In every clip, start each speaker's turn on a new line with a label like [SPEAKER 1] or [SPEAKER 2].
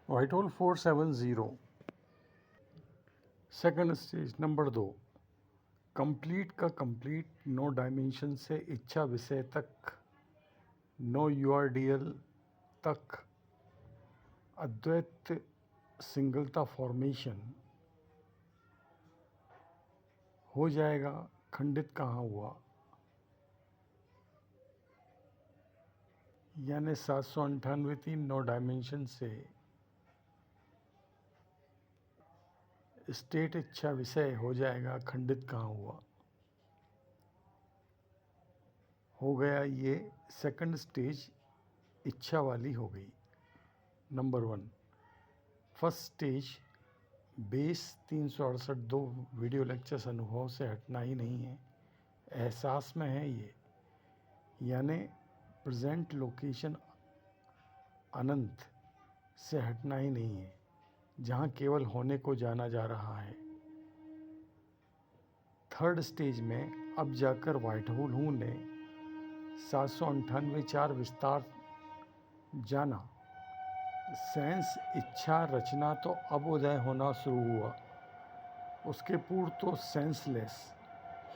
[SPEAKER 1] White hole 470 second stage number 2 complete का complete no dimension से इच्छा विषय तक नो यूआरडीएल तक अद्वैत सिंगलता फॉर्मेशन हो जाएगा। खंडित कहाँ हुआ? यानी 798 तीन नो डायमेंशन से स्टेट इच्छा विषय हो जाएगा। खंडित कहाँ हुआ? हो गया ये सेकंड स्टेज इच्छा वाली हो गई। नंबर 1 फर्स्ट स्टेज बेस 368 दो वीडियो लेक्चर्स अनुभव से हटना ही नहीं है, एहसास में है ये। यानी प्रेजेंट लोकेशन अनंत से हटना ही नहीं है, जहाँ केवल होने को जाना जा रहा है। थर्ड स्टेज में अब जाकर व्हाइट होल हूँ ने 798 चार विस्तार जाना। सेंस इच्छा रचना तो अब उदय होना शुरू हुआ, उसके पूर्व तो सेंसलेस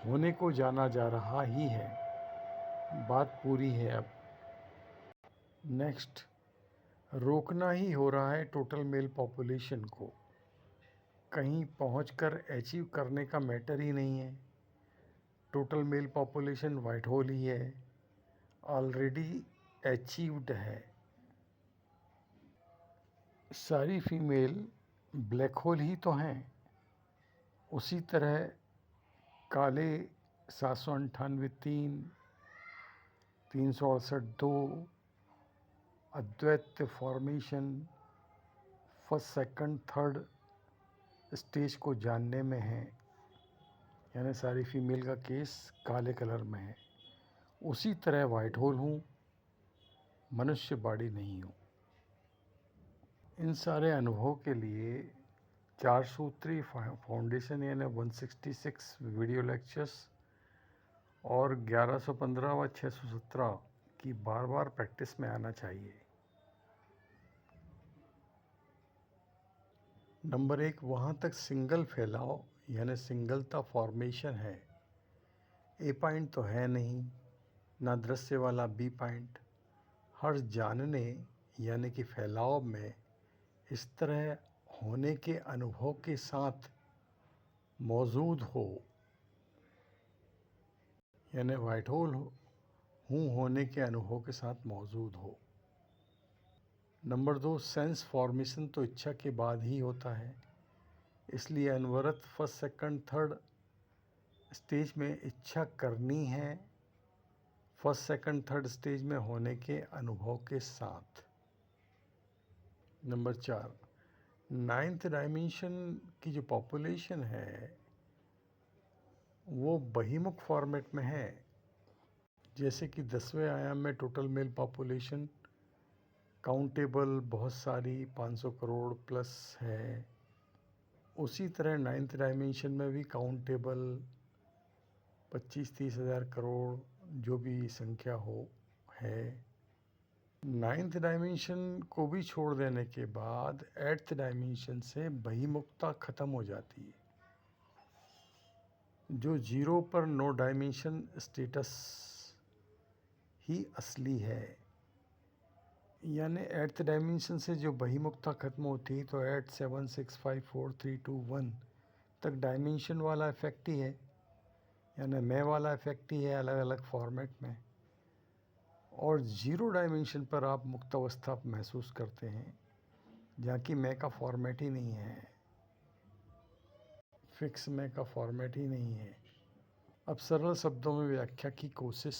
[SPEAKER 1] होने को जाना जा रहा ही है। बात पूरी है। अब नेक्स्ट रोकना ही हो रहा है टोटल मेल पॉपुलेशन को। कहीं पहुंचकर अचीव करने का मैटर ही नहीं है। Total male population white hole ही है, ऑलरेडी अचीव्ड है। सारी फीमेल ब्लैक होल ही तो हैं। उसी तरह काले 798 368 दो अद्वैत formation first second third stage को जानने में है। यानी सारी फीमेल का केस काले कलर में है। उसी तरह वाइट होल हूँ, मनुष्य बॉडी नहीं हूँ। इन सारे अनुभव के लिए 4 सूत्री फाउंडेशन यानी 166 वीडियो लेक्चर्स और 1115 व 617 की बार बार प्रैक्टिस में आना चाहिए। नंबर 1 वहाँ तक सिंगल फैलाव यानी सिंगलता फॉर्मेशन है। ए पॉइंट तो है नहीं, ना दृश्य वाला बी पॉइंट। हर जानने यानी कि फैलाव में इस तरह होने के अनुभव के साथ मौजूद हो, यानी वाइट होल हूँ होने के अनुभव के साथ मौजूद हो। नंबर 2 सेंस फॉर्मेशन तो इच्छा के बाद ही होता है, इसलिए अनवरत फर्स्ट सेकंड थर्ड स्टेज में इच्छा करनी है, फर्स्ट सेकंड थर्ड स्टेज में होने के अनुभव के साथ। नंबर 4 नाइन्थ डायमेंशन की जो पॉपुलेशन है वो बहिमुख फॉर्मेट में है। जैसे कि 10वें आयाम में टोटल मेल पॉपुलेशन काउंटेबल बहुत सारी 500 करोड़ प्लस है, उसी तरह नाइन्थ डायमेंशन में भी काउंटेबल 25-30 हज़ार करोड़ जो भी संख्या हो है। नाइन्थ डायमेंशन को भी छोड़ देने के बाद 8th डायमेंशन से बहिमुखता ख़त्म हो जाती है, जो 0 पर नो डायमेंशन स्टेटस ही असली है। यानी 8th डायमेंशन से जो बहिमुखता ख़त्म होती है तो 8, 7, 6, 5, 4, 3, 2, 1 तक डायमेंशन वाला इफेक्ट ही है, यानी मैं वाला इफेक्ट ही है अलग अलग फॉर्मेट में। और 0 डायमेंशन पर आप मुक्त अवस्था महसूस करते हैं, जहाँ की मैं का फॉर्मेट ही नहीं है, फिक्स मैं का फॉर्मेट ही नहीं है। अब सरल शब्दों में व्याख्या की कोशिश।